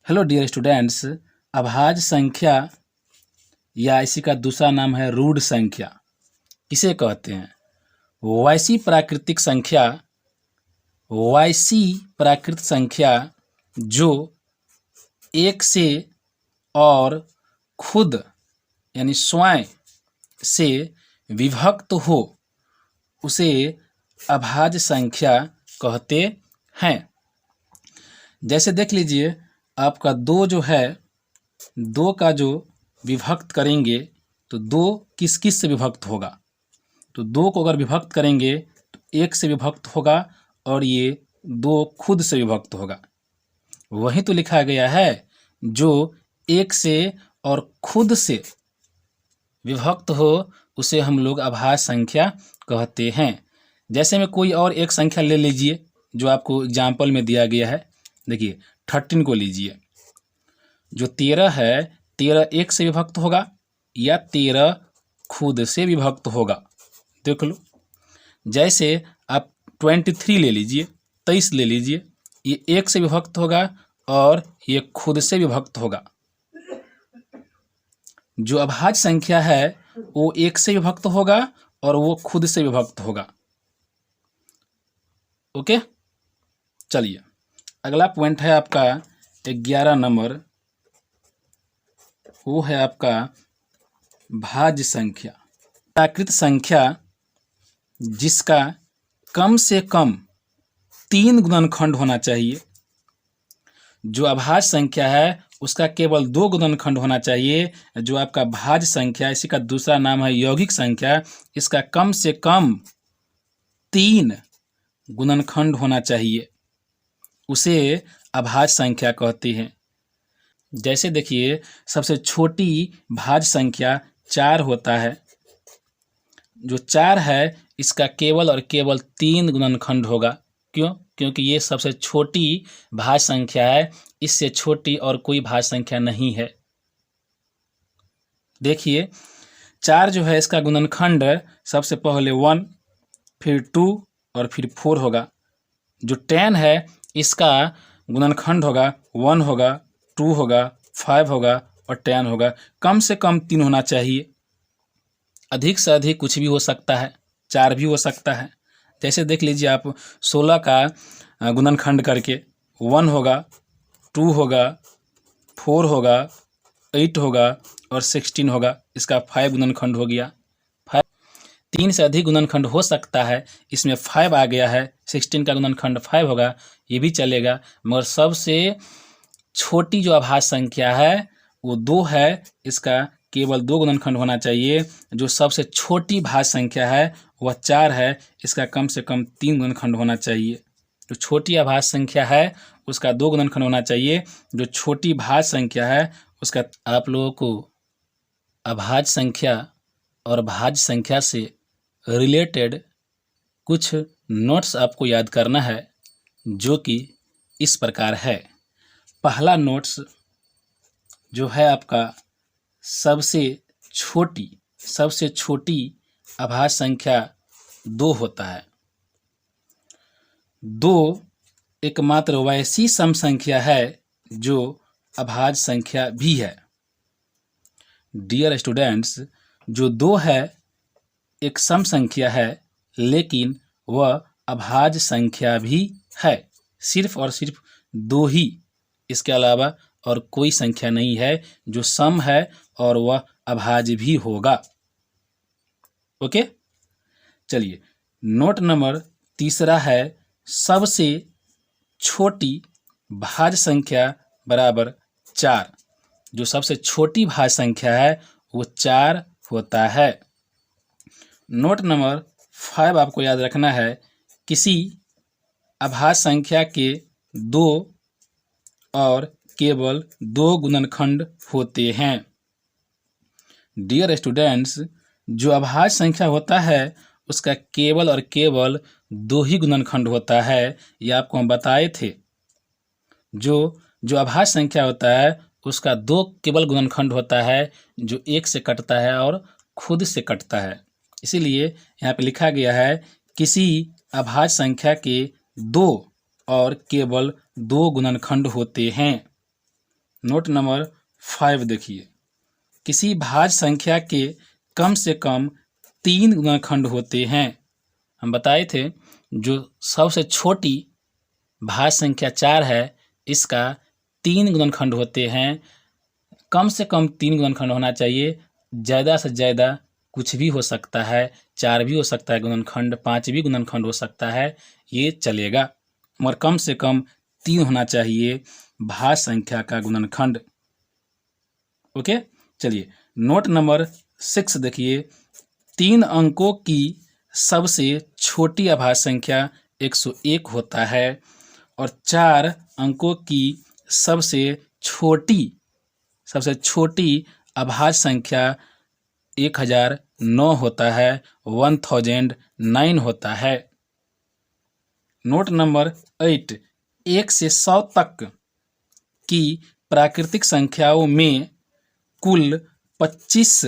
Hello dear students. अभाज्य संख्या या इसी का दूसरा नाम है रूढ़ संख्या किसे कहते हैं? वैसी प्राकृत संख्या जो एक से और खुद यानी स्वयं से विभक्त हो उसे अभाज्य संख्या कहते हैं। जैसे देख लीजिए, आपका दो जो है, दो का जो विभक्त करेंगे तो दो किस किस से विभक्त होगा? तो दो को अगर विभक्त करेंगे तो एक से विभक्त होगा और ये दो खुद से विभक्त होगा। वही तो लिखा गया है, जो एक से और खुद से विभक्त हो उसे हम लोग अभाज्य संख्या कहते हैं। जैसे में कोई और एक संख्या ले लीजिए जो आपको एग्जाम्पल में दिया गया है। देखिए 13 को लीजिए। जो 13 है, 13 एक से विभक्त होगा या 13 खुद से विभक्त होगा। देख लो। जैसे आप 23 ले लीजिए, 23 ले लीजिए, ये एक से विभक्त होगा और ये खुद से विभक्त होगा। जो अभाज्य संख्या है वो एक से विभक्त होगा और वो खुद से विभक्त होगा। ओके, चलिए अगला पॉइंट है आपका 11 नंबर। वो है आपका भाज्य संख्या। प्राकृत संख्या जिसका कम से कम 3 गुणनखंड होना चाहिए। जो अभाज्य संख्या है उसका केवल 2 गुणनखंड होना चाहिए। जो आपका भाज्य संख्या, इसी का दूसरा नाम है यौगिक संख्या, इसका कम से कम 3 गुणनखंड होना चाहिए, उसे अभाज्य संख्या कहते हैं। जैसे देखिए, सबसे छोटी भाज्य संख्या 4 होता है। जो 4 है इसका केवल और केवल 3 गुणनखंड होगा। क्यों? क्योंकि ये सबसे छोटी भाज्य संख्या है, इससे छोटी और कोई भाज्य संख्या नहीं है। देखिए 4 जो है इसका गुणनखंड सबसे पहले 1, फिर 2 और फिर 4 होगा। जो 10 है इसका गुणनखंड होगा 1 होगा, 2 होगा, 5 होगा और 10 होगा। कम से कम 3 होना चाहिए। अधिक से अधिक कुछ भी हो सकता है, 4 भी हो सकता है। जैसे देख लीजिए आप 16 का गुणनखंड करके 1 होगा, 2 होगा, 4 होगा, 8 होगा और 16 होगा। इसका 5 गुणनखंड हो गया। 3 से अधिक गुणनखंड हो सकता है, इसमें 5 आ गया है। 16 का गुणनखंड 5 होगा, ये भी चलेगा। मगर सबसे छोटी जो अभाज्य संख्या है वो 2 है, इसका केवल 2 गुणनखंड होना चाहिए। जो सबसे छोटी भाज्य संख्या है वह 4 है, इसका कम से कम 3 गुणनखंड होना चाहिए। जो छोटी अभाज्य संख्या है उसका 2 गुणनखंड होना चाहिए। जो छोटी भाज्य संख्या है उसका। आप लोगों को अभाज्य संख्या और भाज्य संख्या से रिलेटेड कुछ नोट्स आपको याद करना है, जो कि इस प्रकार है। पहला नोट्स जो है आपका, सबसे छोटी अभाज्य संख्या 2 होता है। 2 एकमात्र वैसी सम संख्या है जो अभाज्य संख्या भी है। डियर स्टूडेंट्स, जो 2 है एक सम संख्या है, लेकिन वह अभाज्य संख्या भी है। सिर्फ और सिर्फ 2 ही, इसके अलावा और कोई संख्या नहीं है जो सम है और वह अभाज्य भी होगा। ओके, चलिए नोट नंबर तीसरा है, सबसे छोटी भाज्य संख्या बराबर 4। जो सबसे छोटी भाज्य संख्या है वो 4 होता है। नोट नंबर 5 आपको याद रखना है, किसी अभाज्य संख्या के 2 और केवल 2 गुणनखंड होते हैं। डियर स्टूडेंट्स, जो अभाज्य संख्या होता है उसका केवल और केवल 2 ही गुणनखंड होता है। ये आपको हम बताए थे। जो अभाज्य संख्या होता है उसका 2 केवल गुणनखंड होता है, जो 1 से कटता है और खुद से कटता है। इसीलिए यहाँ पे लिखा गया है, किसी अभाज्य संख्या के 2 और केवल 2 गुणनखंड होते हैं। नोट नंबर 5 देखिए, किसी भाज्य संख्या के कम से कम 3 गुणनखंड होते हैं। हम बताए थे जो सबसे छोटी भाज्य संख्या 4 है, इसका 3 गुणनखंड होते हैं। कम से कम 3 गुणनखंड होना चाहिए, ज़्यादा से ज़्यादा कुछ भी हो सकता है, 4 भी हो सकता है गुणनखंड, 5 भी गुणनखंड हो सकता है, ये चलेगा, मगर कम से कम 3 होना चाहिए भाज्य संख्या का गुणनखंड। ओके, चलिए नोट नंबर 6 देखिए, 3 अंकों की सबसे छोटी अभाज्य संख्या 101 होता है और 4 अंकों की सबसे छोटी अभाज्य संख्या 1009 होता है, 1009 होता है। नोट नंबर 8, 1 से 100 तक की प्राकृतिक संख्याओं में कुल 25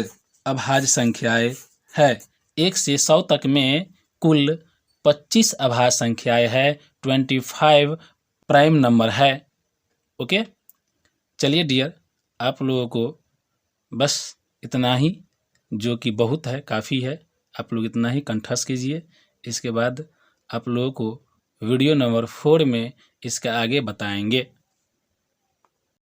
अभाज्य संख्याएं है। 1 से 100 तक में कुल 25 अभाज्य संख्याएं है, 25 प्राइम नंबर है। ओके, चलिए डियर, आप लोगों को बस इतना ही, जो कि बहुत है, काफ़ी है, आप लोग इतना ही कंठस्थ कीजिए। इसके बाद आप लोगों को वीडियो नंबर 4 में इसका आगे बताएंगे।